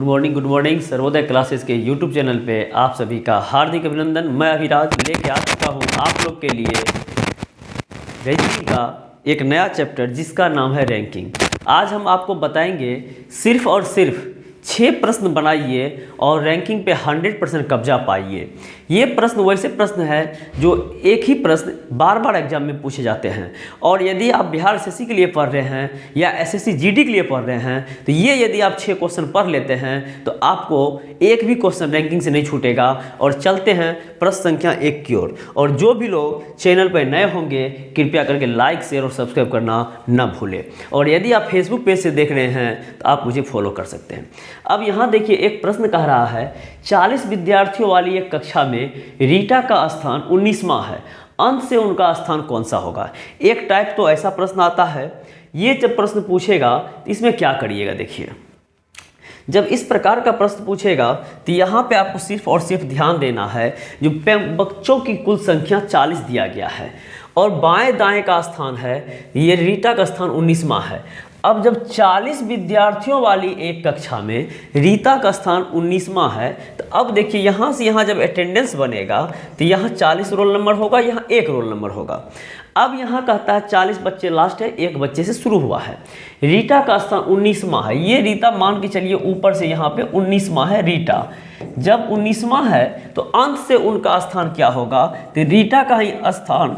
Good morning Sarvodaya classes के YouTube channel पे आप सभी का हार्दिक अभिनंदन। मैं अभिराज लेके आ चुका हूँ आप लोग के लिए रैंकिंग का एक नया चैप्टर जिसका नाम है रैंकिंग। आज हम आपको बताएंगे सिर्फ और सिर्फ 6 प्रश्न बनाइए और रैंकिंग पे 100% कब्जा पाइए। ये प्रश्न वैसे प्रश्न है जो एक ही प्रश्न बार बार एग्जाम में पूछे जाते हैं, और यदि आप बिहार एसएससी के लिए पढ़ रहे हैं या एसएससी जीडी के लिए पढ़ रहे हैं तो ये यदि आप 6 क्वेश्चन पढ़ लेते हैं तो आपको एक भी क्वेश्चन रैंकिंग से नहीं छूटेगा। और चलते हैं प्रश्न संख्या 1 की ओर। और जो भी लोग चैनल पर नए होंगे कृपया करके लाइक शेयर और सब्सक्राइब करना न भूलें। और यदि आप फेसबुक पेज से देख रहे हैं तो आप मुझे फॉलो कर सकते हैं। अब यहाँ देखिए एक प्रश्न कह रहा है 40 विद्यार्थियों वाली एक कक्षा में रीटा का स्थान 19वां है, अंत से उनका स्थान कौन सा होगा। एक टाइप तो ऐसा प्रश्न आता है, ये जब प्रश्न पूछेगा तो इसमें क्या करिएगा। देखिए जब इस प्रकार का प्रश्न पूछेगा तो यहाँ पे आपको सिर्फ और सिर्फ ध्यान देना है जो बच्चों की कुल संख्या 40 दिया गया है और बाएं दाएं का स्थान है, ये रीटा का स्थान 19वां है। अब जब 40 विद्यार्थियों वाली एक कक्षा में रीता का स्थान 19वां है तो अब देखिए यहाँ से यहाँ जब अटेंडेंस बनेगा तो यहाँ 40 रोल नंबर होगा, यहाँ 1 रोल नंबर होगा। अब यहाँ कहता है 40 बच्चे लास्ट है, 1 बच्चे से शुरू हुआ है। रीटा का स्थान 19वां है, ये रीता मान के चलिए ऊपर से यहाँ पे 19वां है रीटा। जब 19वां है तो अंत से उनका स्थान क्या होगा, तो रीटा का ही स्थान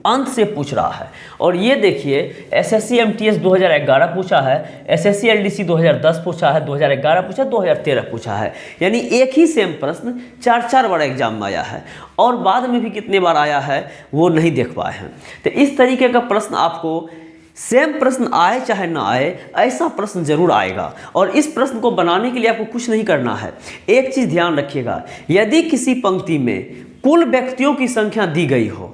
अंत से पूछ रहा है। और ये देखिए एसएससी एमटीएस 2011 पूछा है, एसएससी एलडीसी 2010 पूछा है, 2011 पूछा, 2013 पूछा है। यानी एक ही सेम प्रश्न 4 बार एग्जाम में आया है और बाद में भी कितने बार आया है वो नहीं देख पाए हैं। तो इस तरीके का प्रश्न आपको सेम प्रश्न आए चाहे ना आए ऐसा प्रश्न जरूर आएगा। और इस प्रश्न को बनाने के लिए आपको कुछ नहीं करना है। एक चीज़ ध्यान रखिएगा, यदि किसी पंक्ति में कुल व्यक्तियों की संख्या दी गई हो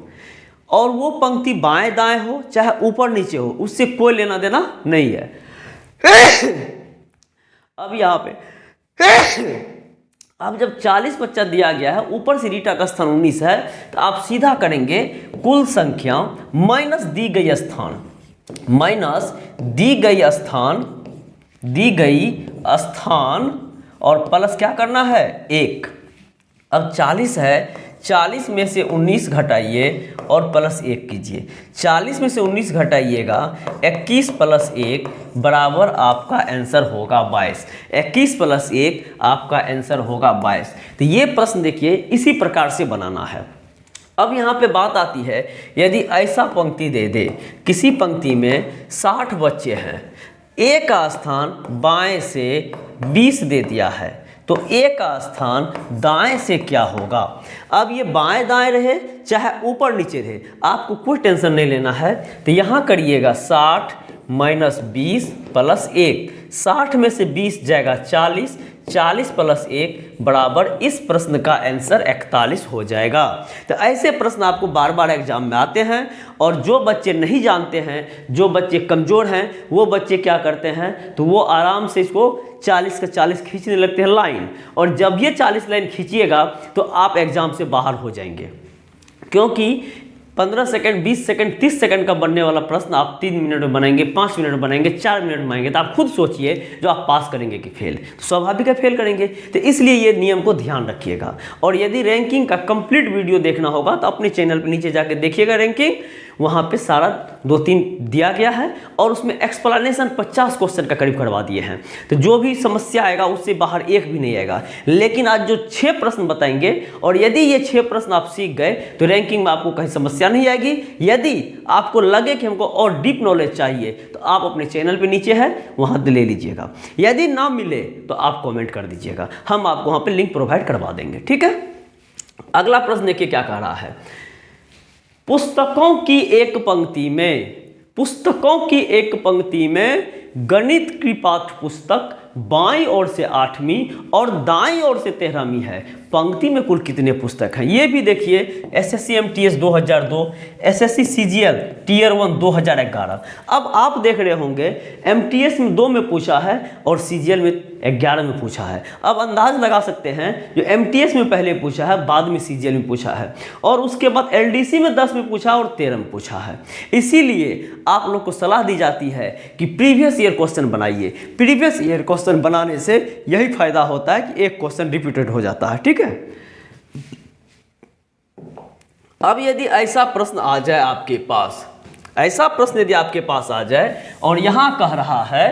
और वो पंक्ति बाएं दाएं हो चाहे ऊपर नीचे हो, उससे कोई लेना देना नहीं है। अब यहाँ पे अब जब 40 बच्चा दिया गया है, ऊपर से रीटा का स्थान 19 है, तो आप सीधा करेंगे कुल संख्या माइनस दी गई स्थान, माइनस दी गई स्थान और प्लस क्या करना है 1। अब 40 है, 40 में से 19 घटाइए और प्लस 1 कीजिए। 40 में से 19 घटाइएगा, 21 प्लस 1 बराबर आपका आंसर होगा 22। 21 प्लस 1 आपका आंसर होगा 22। तो ये प्रश्न देखिए इसी प्रकार से बनाना है। अब यहाँ पे बात आती है, यदि ऐसा पंक्ति दे दे, किसी पंक्ति में 60 बच्चे हैं, ए का स्थान बाएं से 20 दे दिया है, तो ए का स्थान दाएं से क्या होगा। अब ये बाएं दाएं रहे चाहे ऊपर नीचे रहे, आपको कोई टेंशन नहीं लेना है। तो यहाँ करिएगा 60 माइनस 20 प्लस 1, 60 में से 20 जाएगा 40, 40 प्लस 1 बराबर इस प्रश्न का आंसर 41 हो जाएगा। तो ऐसे प्रश्न आपको बार बार एग्जाम में आते हैं। और जो बच्चे नहीं जानते हैं, जो बच्चे कमज़ोर हैं, वो बच्चे क्या करते हैं, तो वो आराम से इसको 40 का 40 खींचने लगते हैं लाइन। और जब ये 40 लाइन खींचिएगा तो आप एग्ज़ाम से बाहर हो जाएंगे, क्योंकि 15 सेकंड 20 सेकंड 30 सेकंड का बनने वाला प्रश्न आप 3 मिनट में बनाएंगे, 5 मिनट में बनाएंगे, 4 मिनट में बनाएंगे। तो आप खुद सोचिए जो आप पास करेंगे कि फेल, तो स्वाभाविक है फेल करेंगे। तो इसलिए ये नियम को ध्यान रखिएगा। और यदि रैंकिंग का कंप्लीट वीडियो देखना होगा तो अपने चैनल पर नीचे जाके देखिएगा रैंकिंग, वहाँ पे सारा 2-3 दिया गया है और उसमें एक्सप्लेनेशन 50 क्वेश्चन का करीब करवा दिए हैं। तो जो भी समस्या आएगा उससे बाहर एक भी नहीं आएगा। लेकिन आज जो 6 प्रश्न बताएंगे, और यदि ये 6 प्रश्न आप सीख गए तो रैंकिंग में आपको कहीं समस्या नहीं आएगी। यदि आपको लगे कि हमको और डीप नॉलेज चाहिए तो आप अपने चैनल पे नीचे है वहाँ ले लीजिएगा। यदि ना मिले तो आप कॉमेंट कर दीजिएगा, हम आपको वहाँ पर लिंक प्रोवाइड करवा देंगे। ठीक है, अगला प्रश्न देखिए क्या कह रहा है। पुस्तकों की एक पंक्ति में गणित की पाठ्य पुस्तक बाईं ओर से 8वीं और दाईं ओर से 13वीं है। पंक्ति में कुल कितने पुस्तक हैं ये भी देखिए। SSC MTS 2002, SSC CGL tier 1 2011। अब आप देख रहे होंगे एमटीएस में 2 में पूछा है और सीजीएल में 11 में पूछा है। अब अंदाज लगा सकते हैं जो एमटीएस में पहले पूछा है बाद में सीजीएल में पूछा है, और उसके बाद एलडीसी में 10 में पूछा और 13 में पूछा है। इसीलिए आप लोग को सलाह दी जाती है कि प्रीवियस ईयर क्वेश्चन बनाइए। प्रीवियस ईयर क्वेश्चन क्वेश्चन बनाने से यही फायदा होता है कि एक क्वेश्चन रिपीटेड हो जाता है। ठीक है, अब यदि ऐसा प्रश्न आ जाए आपके पास, ऐसा प्रश्न यदि आपके पास आ जाए और यहाँ कह रहा है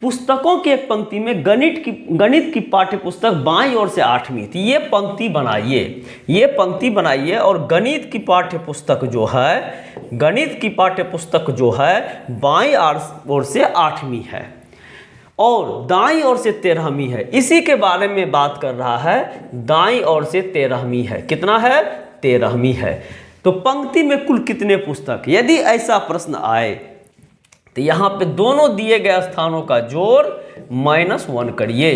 पुस्तकों की एक पंक्ति में गणित की पाठ्य पुस्तक बाईं ओर से 8वीं थी, ये पंक्ति बनाइए, ये पंक्ति बनाइए और गणित की पाठ्य पुस्तक जो है, गणित की पाठ्य पुस्तक जो है बाईं ओर से 8वीं है और दाईं ओर से 13वीं है। इसी के बारे में बात कर रहा है, दाईं ओर से 13वीं है। कितना है? 13वीं है। तो पंक्ति में कुल कितने पुस्तक? यदि ऐसा प्रश्न आए तो यहाँ पे दोनों दिए गए स्थानों का जोड़ -1 करिए।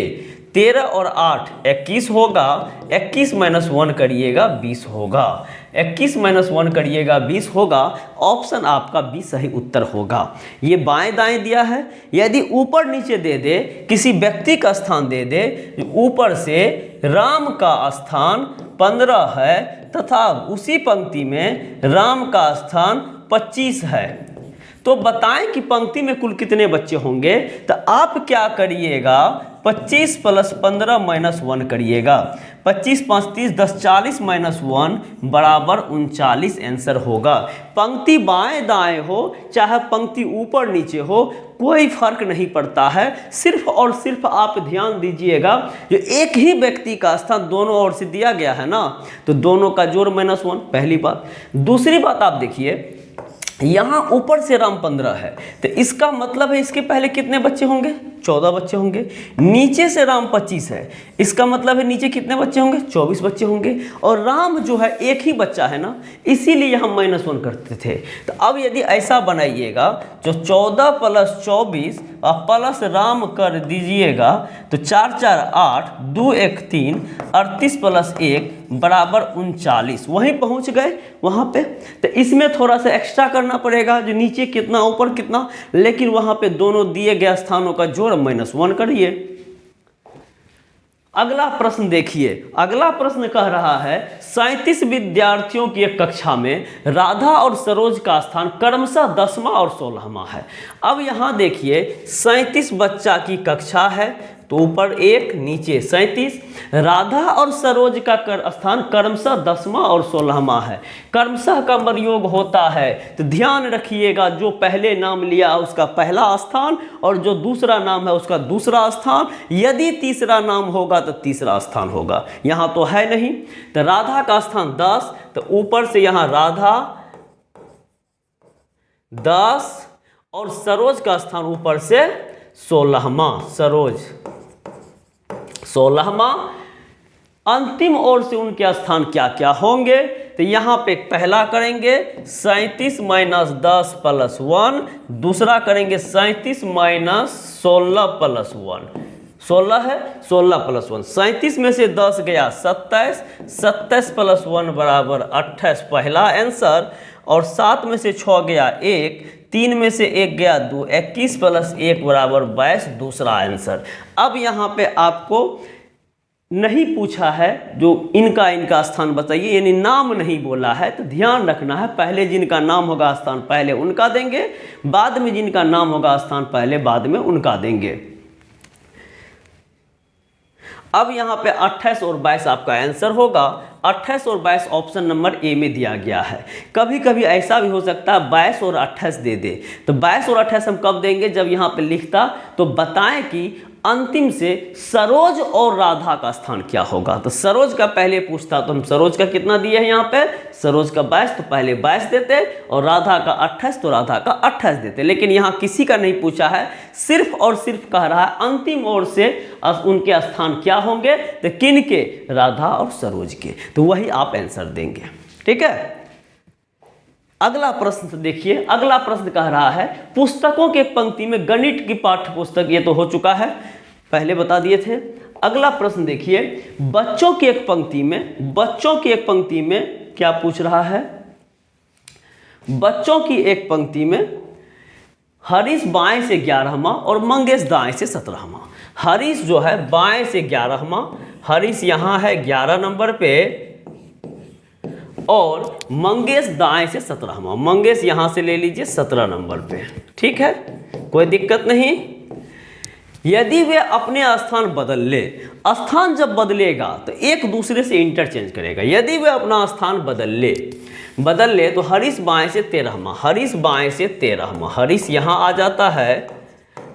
13 और 8 21 होगा, 21 - 1 करिएगा 20 होगा, 21 - 1 करिएगा 20 होगा। ऑप्शन आपका बी सही उत्तर होगा। ये बाएं दाएं दिया है। यदि ऊपर नीचे दे दे, किसी व्यक्ति का स्थान दे दे, ऊपर से राम का स्थान 15 है तथा उसी पंक्ति में राम का स्थान 25 है, तो बताएं कि पंक्ति में कुल कितने बच्चे होंगे। तो आप क्या करिएगा, 25 + 15 - 1 करिएगा। 25 × 5 = 30, 10 = 40 - 1 बराबर 39 आंसर होगा। पंक्ति बाएं दाएं हो चाहे पंक्ति ऊपर नीचे हो, कोई फर्क नहीं पड़ता है। सिर्फ और सिर्फ आप ध्यान दीजिएगा, जो एक ही व्यक्ति का स्थान दोनों ओर से दिया गया है ना, तो दोनों का जोड़ -1, पहली बात। दूसरी बात आप देखिए, यहाँ ऊपर से राम 15 है, तो इसका मतलब है इसके पहले कितने बच्चे होंगे? 14 बच्चे होंगे। नीचे से राम 25 है, इसका मतलब है नीचे कितने बच्चे होंगे? 24 बच्चे होंगे। और राम जो है एक ही बच्चा है ना, इसीलिए हम -1 करते थे। तो अब यदि ऐसा बनाइएगा, जो 14 + 24 और प्लस राम कर दीजिएगा, तो 4 × 4 = 8, 2 × 1 = 3, 38 + 1 बराबर 39। वहीं पहुंच गए वहां पे। तो इसमें थोड़ा सा एक्स्ट्रा करना पड़ेगा, जो नीचे कितना ऊपर कितना, लेकिन वहां पे दोनों दिए गए स्थानों का जोड़ -1 करिए। अगला प्रश्न देखिए, अगला प्रश्न कह रहा है 37 विद्यार्थियों की एक कक्षा में राधा और सरोज का स्थान क्रमशः 10वां और 16वां है। अब यहाँ देखिए 37 बच्चा की कक्षा है, तो ऊपर 1 नीचे 37। राधा और सरोज का स्थान क्रमशः 10वां और 16वां है। क्रमशः का प्रयोग होता है, तो ध्यान रखिएगा, जो पहले नाम लिया उसका पहला स्थान और जो दूसरा नाम है उसका दूसरा स्थान। यदि तीसरा नाम होगा तो तीसरा स्थान होगा। यहाँ तो है नहीं, तो राधा का स्थान 10, तो ऊपर से यहाँ राधा 10 और सरोज का स्थान ऊपर से 16वां, सरोज 16वां। अंतिम ओर से उनके स्थान क्या क्या होंगे, तो यहाँ पे पहला करेंगे 37 - 10 + 1, दूसरा करेंगे 37 - 16 + 1, 16 है, 16 + 1, 37 में से 10 गया 27, 27 + 1 बराबर 28 पहला आंसर, और 7 में से 6 गया 1, 3 में से 1 गया 2, 21 + 1 बराबर 22 दूसरा आंसर। अब यहाँ पे आपको नहीं पूछा है जो इनका स्थान बताइए, यानी नाम नहीं बोला है, तो ध्यान रखना है, पहले जिनका नाम होगा स्थान पहले उनका देंगे, बाद में जिनका नाम होगा स्थान पहले बाद में उनका देंगे। अब यहाँ पे 28 और 22 आपका आंसर होगा। 28 और 22 ऑप्शन नंबर ए में दिया गया है। कभी कभी ऐसा भी हो सकता है 22 और 28 दे दे, तो 22 और 28 हम कब देंगे, जब यहाँ पे लिखता तो बताएं कि अंतिम से सरोज और राधा का स्थान क्या होगा। तो सरोज का पहले पूछता तो हम सरोज का कितना दिए हैं, यहाँ पे सरोज का 22, तो पहले 22 देते, और राधा का 28 तो राधा का 28 देते। लेकिन यहाँ किसी का नहीं पूछा है, सिर्फ और सिर्फ कह रहा है अंतिम ओर से उनके स्थान क्या होंगे, तो किन के, राधा और सरोज के, तो वही आप आंसर देंगे। ठीक है, अगला प्रश्न देखिए। अगला प्रश्न कह रहा है पुस्तकों के पंक्ति में गणित की पाठ्य पुस्तक, ये तो हो चुका है, पहले बता दिए थे। अगला प्रश्न देखिए, बच्चों की एक पंक्ति में क्या पूछ रहा है, बच्चों की एक पंक्ति में हरीश बाएं से 11वां और मंगेश दाएं से 17वां। हरीश जो है बाएं से 11वां, हरीश यहाँ है 11 नंबर पे, और मंगेश दाएं से 17वां, मंगेश यहां से ले लीजिए 17 नंबर पे। ठीक है, कोई दिक्कत नहीं। यदि वे अपने स्थान बदल ले, स्थान जब बदलेगा तो एक दूसरे से इंटरचेंज करेगा। यदि वे अपना स्थान बदल ले तो हरीश बाएं से 13वां, हरीश बाएं से 13वां, हरीश यहाँ आ जाता है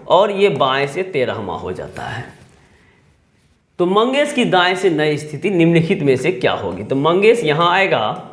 और ये बाएं से 13वां हो जाता है। तो मंगेश की दाएं से नई स्थिति निम्नलिखित में से क्या होगी? तो मंगेश यहाँ आएगा,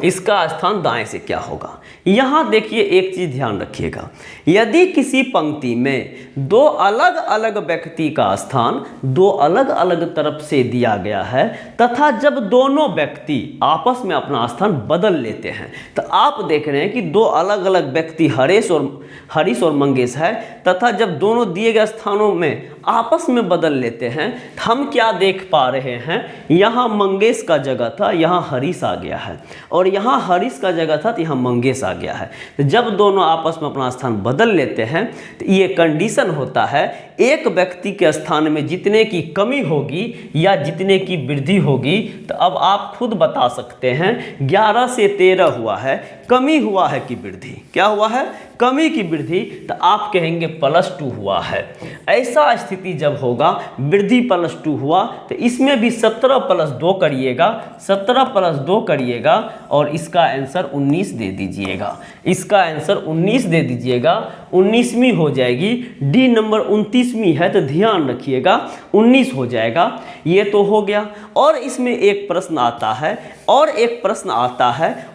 इसका स्थान दाएं से क्या होगा? यहाँ देखिए एक चीज ध्यान रखिएगा, यदि किसी पंक्ति में दो अलग अलग व्यक्ति का स्थान दो अलग अलग तरफ से दिया गया है तथा जब दोनों व्यक्ति आपस में अपना स्थान बदल लेते हैं, तो आप देख रहे हैं कि दो अलग अलग व्यक्ति हरीश और मंगेश है, तथा जब दोनों दिए गए स्थानों में आपस में बदल लेते हैं, हम क्या देख पा रहे हैं, यहाँ मंगेश का जगह था, यहाँ हरीश आ गया है, और यहाँ हरीश का जगह था तो यहाँ मंगेश आ गया है। तो जब दोनों आपस में अपना स्थान बदल लेते हैं तो ये कंडीशन होता है, एक व्यक्ति के स्थान में जितने की कमी होगी या जितने की वृद्धि होगी, तो अब आप खुद बता सकते हैं 11 से 13 हुआ है, कमी हुआ है कि वृद्धि? क्या हुआ है? कमी की वृद्धि, तो आप कहेंगे +2 हुआ है। ऐसा स्थिति जब होगा, वृद्धि +2 हुआ, तो इसमें भी 17 + 2 करिएगा, 17 + 2 करिएगा और इसका आंसर 19 दे दीजिएगा। इसका आंसर 19 दे दीजिएगा, 19वीं हो जाएगी। डी नंबर 29वीं है तो ध्यान रखिएगा 19 हो जाएगा। ये तो हो गया। और इसमें एक प्रश्न आता है,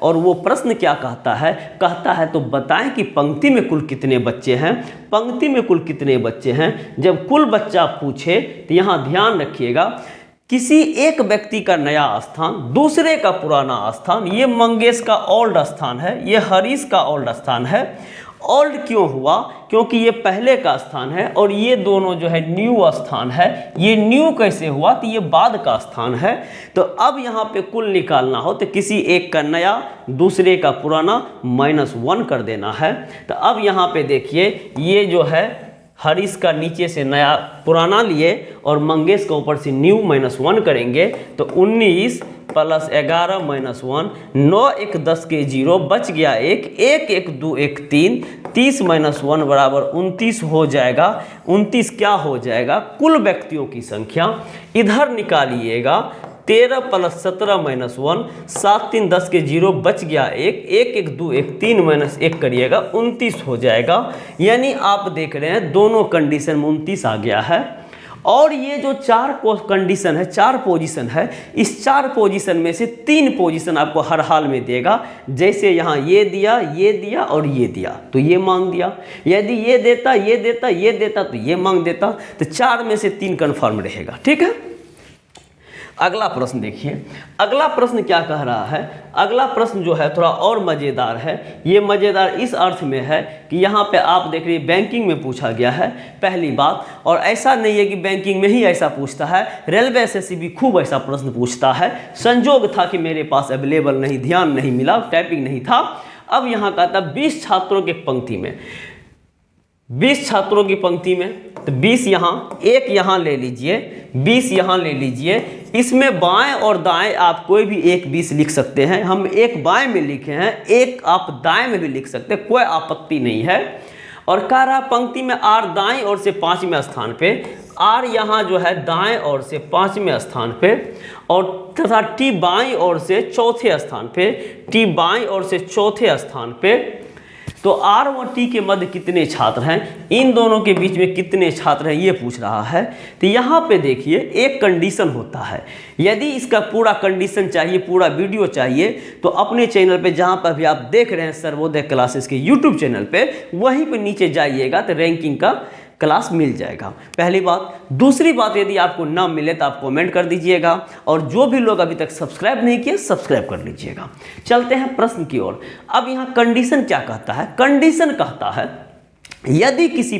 और वो प्रश्न क्या कहता है तो बताएं कि पंक्ति में कुल कितने बच्चे हैं। पंक्ति में कुल कितने बच्चे हैं जब कुल बच्चा पूछे तो यहाँ ध्यान रखिएगा, किसी एक व्यक्ति का नया स्थान दूसरे का पुराना स्थान, ये मंगेश का ओल्ड स्थान है, ये हरीश का ओल्ड स्थान है। ओल्ड क्यों हुआ? क्योंकि ये पहले का स्थान है और ये दोनों जो है न्यू स्थान है। ये न्यू कैसे हुआ? तो ये बाद का स्थान है। तो अब यहाँ पे कुल निकालना हो तो किसी एक का नया दूसरे का पुराना -1 कर देना है। तो अब यहाँ पे देखिए, ये जो है हरीश का नीचे से नया पुराना लिए और मंगेश का ऊपर से न्यू -1 करेंगे तो 19 + 11 -1, 9 1 10 के 0, बच गया 1, 1 1 2 1 3, 30 - 1 बराबर 29 हो जाएगा। 29 क्या हो जाएगा? कुल व्यक्तियों की संख्या। इधर निकालिएगा 13 + 17 -1, 7 3 10 के 0, बच गया 1, 1 1 2 1 3 -1 करिएगा 29 हो जाएगा। यानी आप देख रहे हैं दोनों कंडीशन में 29 आ गया है। और ये जो 4 कंडीशन है, 4 पोजीशन है, इस 4 पोजीशन में से 3 पोजीशन आपको हर हाल में देगा। जैसे यहाँ ये दिया और ये दिया तो ये मांग दिया। यदि ये देता तो ये मांग देता। तो 4 में से 3 कन्फर्म रहेगा। ठीक है। अगला प्रश्न देखिए, अगला प्रश्न क्या कह रहा है? अगला प्रश्न जो है थोड़ा और मज़ेदार है। ये मज़ेदार इस अर्थ में है कि यहाँ पे आप देख रहे हैं बैंकिंग में पूछा गया है पहली बात, और ऐसा नहीं है कि बैंकिंग में ही ऐसा पूछता है, रेलवे एसएससी भी खूब ऐसा प्रश्न पूछता है। संजोग था कि मेरे पास अवेलेबल नहीं, ध्यान नहीं मिला, टाइपिंग नहीं था। अब यहाँ का था 20 छात्रों की पंक्ति में, 20 छात्रों की पंक्ति में, तो 20 यहाँ, एक यहाँ ले लीजिए, 20 यहाँ ले लीजिए। इसमें बाएं और दाएं आप कोई भी एक 20 लिख सकते हैं। हम एक बाएं में लिखे हैं, एक आप दाएं में भी लिख सकते हैं, कोई आपत्ति नहीं है। और कह रहा पंक्ति में आर दाएं ओर से 5वें स्थान पे, आर यहाँ जो है दाएं ओर से 5वें स्थान पे, और तथा टी बाएं ओर से 4थे स्थान पे, टी बाएं ओर से 4थे स्थान पे। तो आर और टी के मध्य कितने छात्र हैं, इन दोनों के बीच में कितने छात्र हैं, ये पूछ रहा है। तो यहाँ पे देखिए एक कंडीशन होता है। यदि इसका पूरा कंडीशन चाहिए, पूरा वीडियो चाहिए, तो अपने चैनल पे जहाँ पर भी आप देख रहे हैं सर्वोदय क्लासेस के यूट्यूब चैनल पे, वहीं पे नीचे जाइएगा तो रैंकिंग का क्लास मिल जाएगा। पहली बात। दूसरी बात, यदि आपको ना मिले तो आप कमेंट कर दीजिएगा, और जो भी लोग अभी तक सब्सक्राइब नहीं किए सब्सक्राइब कर लीजिएगा। चलते हैं प्रश्न की ओर। अब यहाँ कंडीशन क्या कहता है? कंडीशन कहता है यदि किसी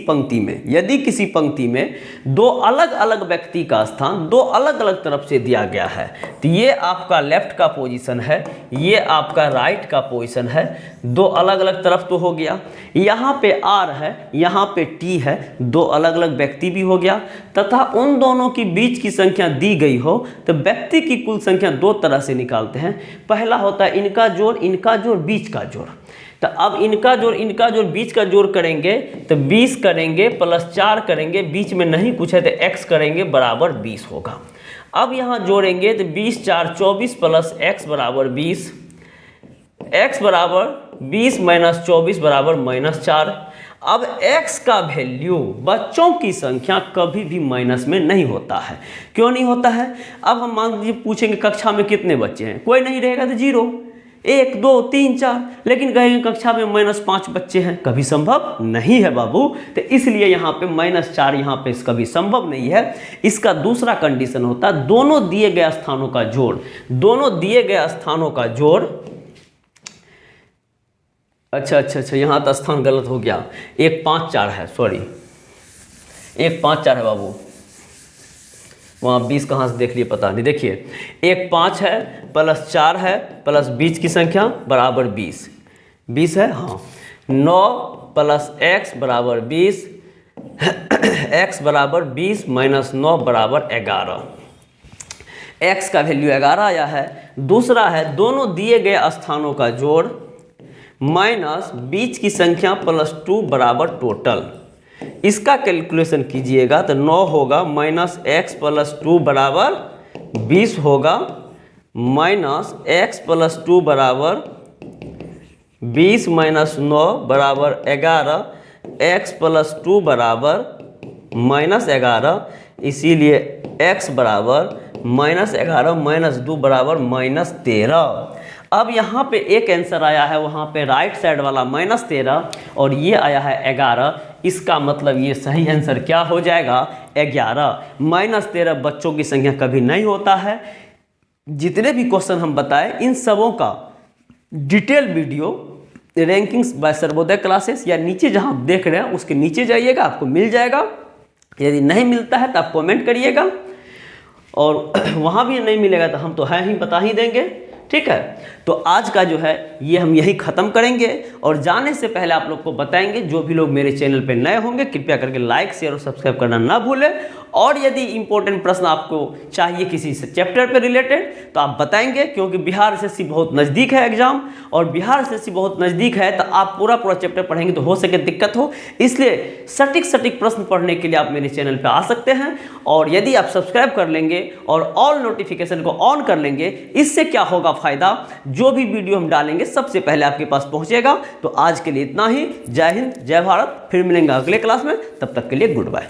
पंक्ति में दो अलग अलग व्यक्ति का स्थान दो अलग अलग तरफ से दिया गया है, तो ये आपका लेफ्ट का पोजीशन है, ये आपका राइट का पोजीशन है, दो अलग अलग तरफ तो हो गया। यहाँ पे आर है, यहाँ पे टी है, दो अलग अलग व्यक्ति भी हो गया, तथा उन दोनों की बीच की संख्या दी गई हो तो व्यक्ति की कुल संख्या 2 तरह से निकालते हैं। पहला होता है इनका जोड़, बीच का जोड़। तो अब इनका जोड़ बीच का जोड़ करेंगे तो 20 करेंगे प्लस 4 करेंगे, बीच में नहीं कुछ है तो x करेंगे बराबर 20 होगा। अब यहाँ जोड़ेंगे तो 20 4 24 प्लस x बराबर 20, x बराबर 20 माइनस 24 बराबर -4। अब x का वैल्यू बच्चों की संख्या कभी भी माइनस में नहीं होता है। क्यों नहीं होता है? अब हम मान लीजिए पूछेंगे कक्षा में कितने बच्चे हैं, कोई नहीं रहेगा तो 0, 1 2 3 4, लेकिन कहेंगे कक्षा में -5 बच्चे हैं, कभी संभव नहीं है बाबू। तो इसलिए यहाँ पे -4 यहाँ पे कभी संभव नहीं है। इसका दूसरा कंडीशन होता है दोनों दिए गए स्थानों का जोड़, दोनों दिए गए स्थानों का जोड़। अच्छा यहाँ तो स्थान गलत हो गया, 1 5 4 है, सॉरी 1 5 4 है बाबू, वहाँ 20 कहाँ से देख लिए पता नहीं। देखिए 1 5 है प्लस 4 है प्लस बीच की संख्या बराबर 20 है, हाँ 9 प्लस x बराबर 20, x बराबर 20 माइनस 9 बराबर 11, x का वैल्यू 11 आया है। दूसरा है दोनों दिए गए स्थानों का जोड़ माइनस बीच की संख्या प्लस 2 बराबर टोटल। इसका कैलकुलेशन कीजिएगा तो 9 होगा माइनस x प्लस 2 बराबर 20 होगा, माइनस x प्लस 2 बराबर 20 माइनस 9 बराबर 11, x प्लस 2 बराबर -11, इसीलिए x बराबर -11 माइनस 2 बराबर -13। अब यहाँ पे एक आंसर आया है, वहाँ पे राइट साइड वाला -13 और ये आया है 11। इसका मतलब ये सही आंसर क्या हो जाएगा 11। -13 बच्चों की संख्या कभी नहीं होता है। जितने भी क्वेश्चन हम बताए इन सबों का detail video rankings by Sarvodaya classes या नीचे जहाँ आप देख रहे हैं उसके नीचे जाइएगा, आपको मिल जाएगा। यदि नहीं मिलता है तो आप कमेंट करिएगा, और वहाँ भी नहीं मिलेगा तो हम तो है ही बता ही देंगे, ठीक है। तो आज का जो है ये हम यही ख़त्म करेंगे, और जाने से पहले आप लोग को बताएंगे जो भी लोग मेरे चैनल पे नए होंगे कृपया करके लाइक शेयर और सब्सक्राइब करना ना भूलें। और यदि इंपॉर्टेंट प्रश्न आपको चाहिए किसी से चैप्टर पे रिलेटेड तो आप बताएंगे, क्योंकि बिहार एसएससी बहुत नज़दीक है एग्जाम, और बिहार एसएससी बहुत नज़दीक है तो आप पूरा चैप्टर पढ़ेंगे तो हो सके दिक्कत हो, इसलिए सटीक प्रश्न पढ़ने के लिए आप मेरे चैनल पर आ सकते हैं। और यदि आप सब्सक्राइब कर लेंगे और ऑल नोटिफिकेशन को ऑन कर लेंगे, इससे क्या होगा फ़ायदा, जो भी वीडियो हम डालेंगे सबसे पहले आपके पास पहुंचेगा। तो आज के लिए इतना ही। जय हिंद, जय भारत। फिर मिलेंगे अगले क्लास में, तब तक के लिए गुड बाय।